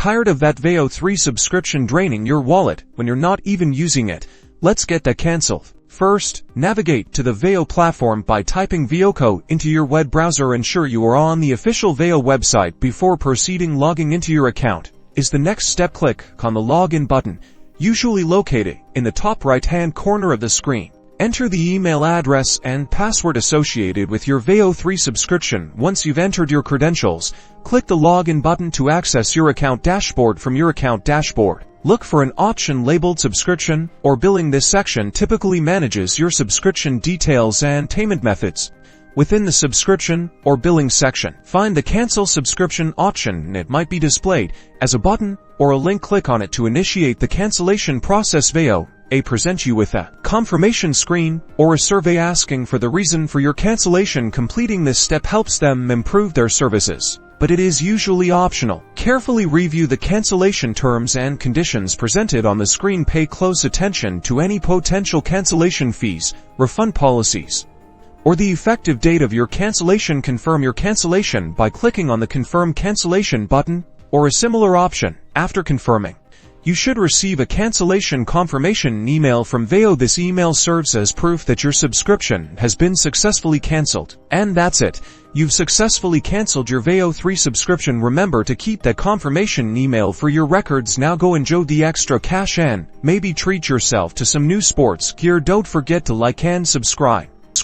Tired of that Veo 3 subscription draining your wallet when you're not even using it? Let's get that cancelled. First, navigate to the Veo platform by typing VeoCo into your web browser. Ensure you are on the official Veo website before proceeding. Logging into your account is the next step. Click on the login button, usually located in the top right-hand corner of the screen. Enter the email address and password associated with your Veo 3 subscription. Once you've entered your credentials, click the login button to access your account dashboard. From your account dashboard, look for an option labeled subscription or billing. This section typically manages your subscription details and payment methods. Within the subscription or billing section, find the cancel subscription option. It might be displayed as a button or a link. Click on it to initiate the cancellation process. Veo present you with a confirmation screen or a survey asking for the reason for your cancellation. Completing this step helps them improve their services, but it is usually optional. Carefully review the cancellation terms and conditions presented on the screen. Pay close attention to any potential cancellation fees, refund policies, or the effective date of your cancellation. Confirm your cancellation by clicking on the Confirm Cancellation button or a similar option. After confirming, you should receive a cancellation confirmation email from Veo. This email serves as proof that your subscription has been successfully cancelled. And that's it. You've successfully cancelled your Veo 3 subscription. Remember to keep that confirmation email for your records. Now go enjoy the extra cash and maybe treat yourself to some new sports gear. Don't forget to like and subscribe.